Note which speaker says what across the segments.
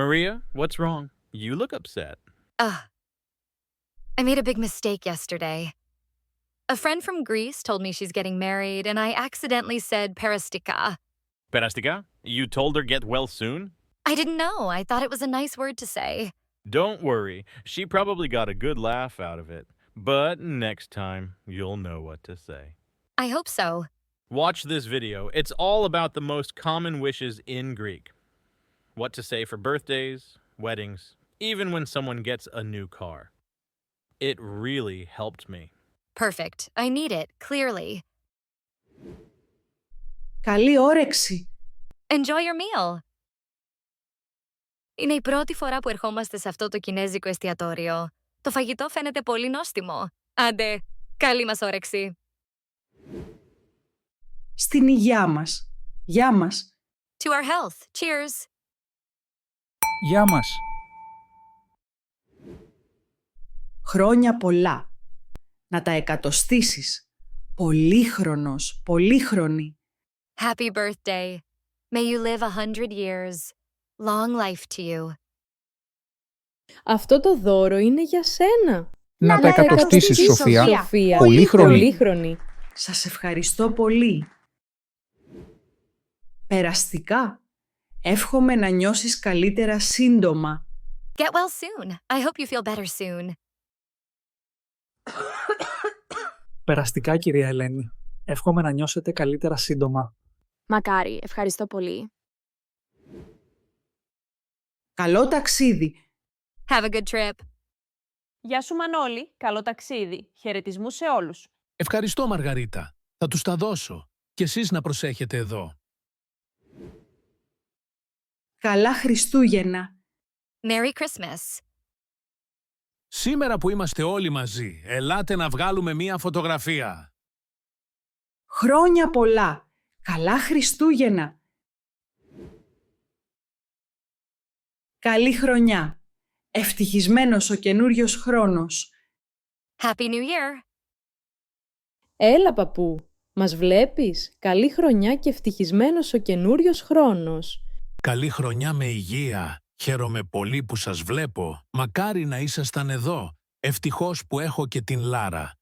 Speaker 1: Maria, what's wrong? You look upset.
Speaker 2: I made a big mistake yesterday. A friend from Greece told me she's getting married, and I accidentally said perastika.
Speaker 1: Perastika? You told her get well soon?
Speaker 2: I didn't know. I thought it was a nice word to say.
Speaker 1: Don't worry. She probably got a good laugh out of it. But next time, you'll know what to say.
Speaker 2: I hope so.
Speaker 1: Watch this video. It's all about the most common wishes in Greek. What to say for birthdays, weddings, even when someone gets a new car. It really helped me.
Speaker 2: Perfect. I need it, clearly.
Speaker 3: Καλή όρεξη.
Speaker 2: Enjoy your meal. Είναι η πρώτη φορά που ερχόμαστε σε αυτό το κινέζικο εστιατόριο. Το φαγητό φαίνεται πολύ νόστιμο. Άντε, καλή μας όρεξη.
Speaker 3: Στην υγειά μας. Γεια μας.
Speaker 2: To our health. Cheers.
Speaker 4: Γεια μας.
Speaker 3: Χρόνια πολλά. Να τα εκατοστήσεις. Πολύχρονος, πολύχρονη.
Speaker 2: Happy birthday. May you live 100 years. Long life to you.
Speaker 5: Αυτό το δώρο είναι για σένα.
Speaker 4: Να τα εκατοστήσεις, Σοφία.
Speaker 5: Σοφία.
Speaker 4: Πολύχρονη.
Speaker 5: Πολύχρονη.
Speaker 3: Σας ευχαριστώ πολύ. Περαστικά. Εύχομαι να νιώσεις καλύτερα σύντομα.
Speaker 2: Get well soon. I hope you feel better soon.
Speaker 6: Περαστικά, κυρία Ελένη. Εύχομαι να νιώσετε καλύτερα σύντομα.
Speaker 7: Μακάρι, ευχαριστώ πολύ.
Speaker 3: Καλό ταξίδι.
Speaker 2: Have a good trip.
Speaker 8: Γεια σου Μανώλη, καλό ταξίδι. Χαιρετισμούς σε όλους.
Speaker 9: Ευχαριστώ Μαργαρίτα. Θα τους τα δώσω. Και εσείς να προσέχετε εδώ.
Speaker 3: Καλά Χριστούγεννα.
Speaker 2: Merry Christmas.
Speaker 9: Σήμερα που είμαστε όλοι μαζί, ελάτε να βγάλουμε μία φωτογραφία.
Speaker 3: Χρόνια πολλά. Καλά Χριστούγεννα. Καλή χρονιά. Ευτυχισμένος ο καινούριος χρόνος.
Speaker 2: Happy New Year.
Speaker 5: Έλα, παππού. Μας βλέπεις? Καλή χρονιά και ευτυχισμένος ο καινούριος χρόνος.
Speaker 9: Καλή χρονιά με υγεία. Χαίρομαι πολύ που σας βλέπω. Μακάρι να ήσασταν εδώ. Ευτυχώς που έχω και την Λάρα.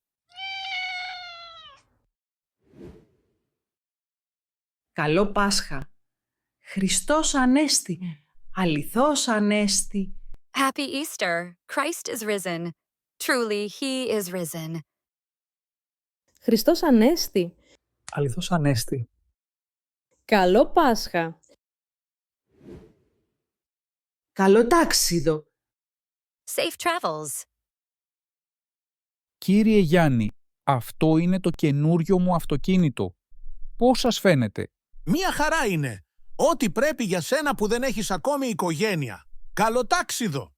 Speaker 3: Καλό Πάσχα. Χριστός Ανέστη. Αληθώς Ανέστη.
Speaker 2: Happy Easter. Christ is risen. Truly, he is risen.
Speaker 5: Χριστός Ανέστη.
Speaker 6: Αληθώς Ανέστη.
Speaker 5: Καλό Πάσχα.
Speaker 3: Καλό τάξιδο.
Speaker 2: Safe travels.
Speaker 4: Κύριε Γιάννη, αυτό είναι το καινούριο μου αυτοκίνητο. Πώς σας φαίνεται?
Speaker 9: Μία χαρά είναι. Ό,τι πρέπει για σένα που δεν έχεις ακόμη οικογένεια. Καλοτάξιδο!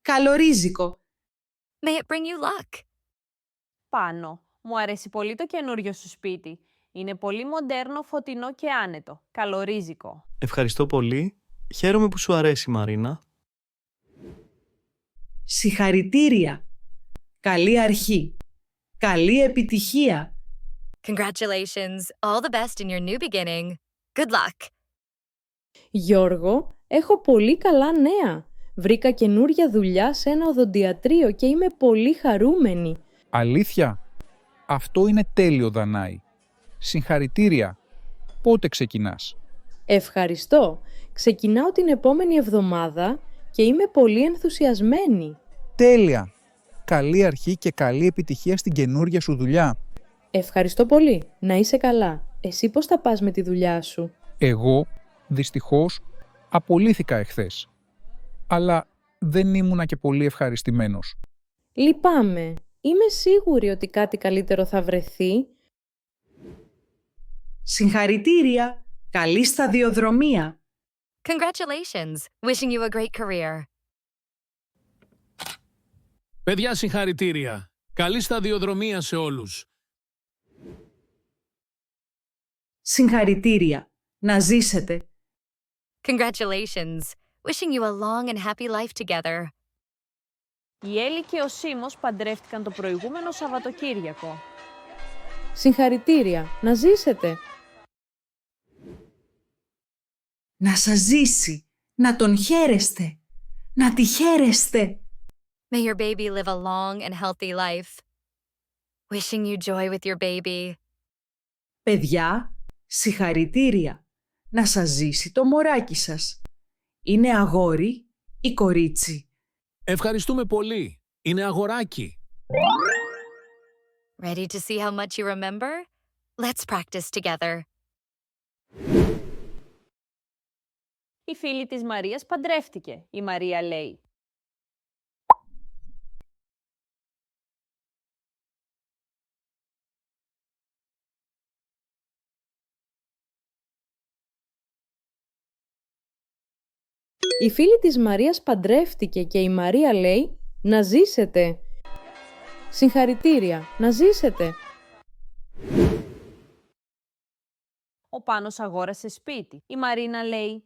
Speaker 3: Καλορίζικο.
Speaker 2: May it bring you luck.
Speaker 8: Πάνω. Μου αρέσει πολύ το καινούριο σου σπίτι. Είναι πολύ μοντέρνο, φωτεινό και άνετο. Καλορίζικο.
Speaker 10: Ευχαριστώ πολύ. Χαίρομαι που σου αρέσει, Μαρίνα.
Speaker 3: Συγχαρητήρια. Καλή αρχή. Καλή επιτυχία.
Speaker 2: Congratulations. All the best in your new beginning. Good luck.
Speaker 5: Γιώργο, έχω πολύ καλά νέα. Βρήκα καινούρια δουλειά σε ένα οδοντιατρίο και είμαι πολύ χαρούμενη.
Speaker 4: Αλήθεια? Αυτό είναι τέλειο, Δανάη. Συγχαρητήρια. Πότε ξεκινάς?
Speaker 5: Ευχαριστώ. Ξεκινάω την επόμενη εβδομάδα και είμαι πολύ ενθουσιασμένη.
Speaker 4: Τέλεια. Καλή αρχή και καλή επιτυχία στην καινούρια σου δουλειά.
Speaker 5: Ευχαριστώ πολύ. Να είσαι καλά. Εσύ πώς θα πας με τη δουλειά σου?
Speaker 4: Εγώ, δυστυχώς, απολύθηκα εχθές. Αλλά δεν ήμουνα και πολύ ευχαριστημένος.
Speaker 5: Λυπάμαι. Είμαι σίγουρη ότι κάτι καλύτερο θα βρεθεί.
Speaker 3: Συγχαρητήρια. Καλή σταδιοδρομία.
Speaker 2: Congratulations. Wishing you a great career.
Speaker 9: Παιδιά, συγχαρητήρια. Καλή σταδιοδρομία σε όλους.
Speaker 3: Συγχαρητήρια. Να ζήσετε.
Speaker 2: Congratulations. Wishing you a long and happy life together.
Speaker 8: Η Έλλη και ο Σίμος παντρεύτηκαν το προηγούμενο Σαββατοκύριακο.
Speaker 5: Συγχαρητήρια. Να ζήσετε.
Speaker 3: Να σας ζήσει, να τον χαίρεστε, να τη χαίρεστε.
Speaker 2: May your baby live a long and healthy life. Wishing you joy with your baby.
Speaker 3: Παιδιά, συγχαρητήρια. Να σας ζήσει το μωράκι σας. Είναι αγόρι ή κορίτσι?
Speaker 9: Ευχαριστούμε πολύ. Είναι αγοράκι.
Speaker 2: Ready to see how much you remember? Let's practice together.
Speaker 8: Η φίλη της Μαρίας παντρεύτηκε. Η Μαρία λέει.
Speaker 5: Η φίλη της Μαρίας παντρεύτηκε και η Μαρία λέει «Να ζήσετε». Συγχαρητήρια, να ζήσετε.
Speaker 8: Ο Πάνος αγόρασε σπίτι. Η Μαρίνα λέει.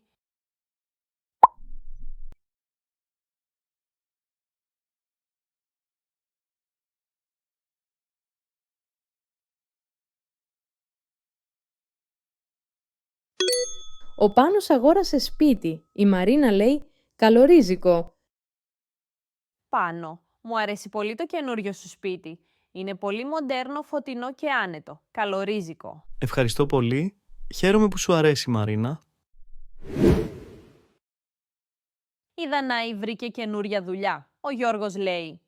Speaker 5: Ο Πάνος αγόρασε σπίτι. Η Μαρίνα λέει «Καλορίζικο».
Speaker 8: Πάνο, μου αρέσει πολύ το καινούριο σου σπίτι. Είναι πολύ μοντέρνο, φωτεινό και άνετο. Καλορίζικο.
Speaker 10: Ευχαριστώ πολύ. Χαίρομαι που σου αρέσει, Μαρίνα.
Speaker 8: Η Δανάη βρήκε καινούρια δουλειά. Ο Γιώργος λέει.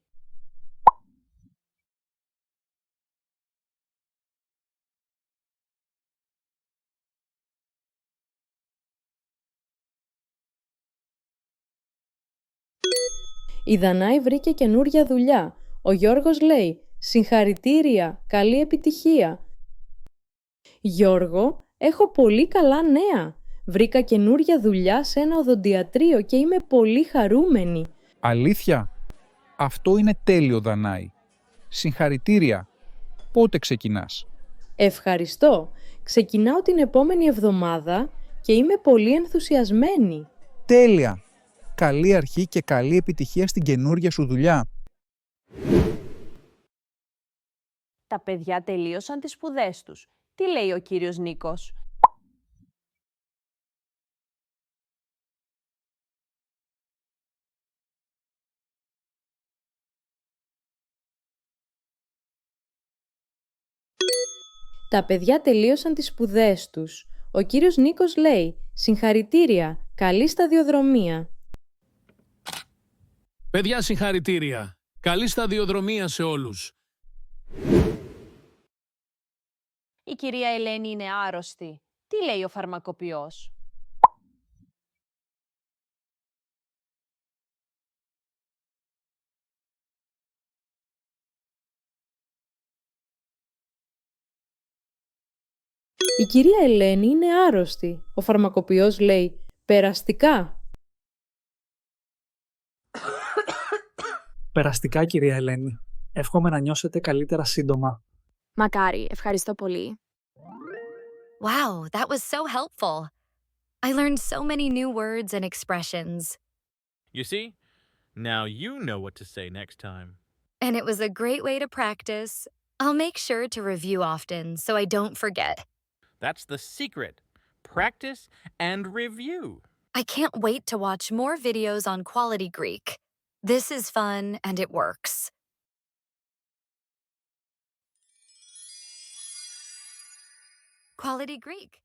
Speaker 5: Η Δανάη βρήκε καινούρια δουλειά. Ο Γιώργος λέει «Συγχαρητήρια, καλή επιτυχία». Γιώργο, έχω πολύ καλά νέα. Βρήκα καινούρια δουλειά σε ένα οδοντιατρίο και είμαι πολύ χαρούμενη.
Speaker 4: Αλήθεια? Αυτό είναι τέλειο, Δανάη. Συγχαρητήρια. Πότε ξεκινάς?
Speaker 5: Ευχαριστώ. Ξεκινάω την επόμενη εβδομάδα και είμαι πολύ ενθουσιασμένη.
Speaker 4: Τέλεια. Καλή αρχή και καλή επιτυχία στην καινούρια σου δουλειά.
Speaker 8: Τα παιδιά τελείωσαν τις σπουδές τους. Τι λέει ο κύριος Νίκος?
Speaker 5: Τα παιδιά τελείωσαν τις σπουδές τους. Ο κύριος Νίκος λέει «Συγχαρητήρια, καλή σταδιοδρομία».
Speaker 9: Παιδιά, συγχαρητήρια. Καλή σταδιοδρομία σε όλους.
Speaker 8: Η κυρία Ελένη είναι άρρωστη. Τι λέει ο φαρμακοποιός?
Speaker 5: Η κυρία Ελένη είναι άρρωστη. Ο φαρμακοποιός λέει «Περαστικά».
Speaker 6: Περαστικά, κυρία Ελένη. Εύχομαι να νιώσετε καλύτερα σύντομα.
Speaker 7: Μακάρι, ευχαριστώ πολύ.
Speaker 2: Wow, that was so helpful. I learned so many new words and expressions.
Speaker 1: You see? Now you know what to say next time.
Speaker 2: And it was a great way to practice. I'll make sure to review often so I don't forget.
Speaker 1: That's the secret. Practice and review.
Speaker 2: I can't wait to watch more videos on Quality Greek. This is fun and it works. Quality Greek.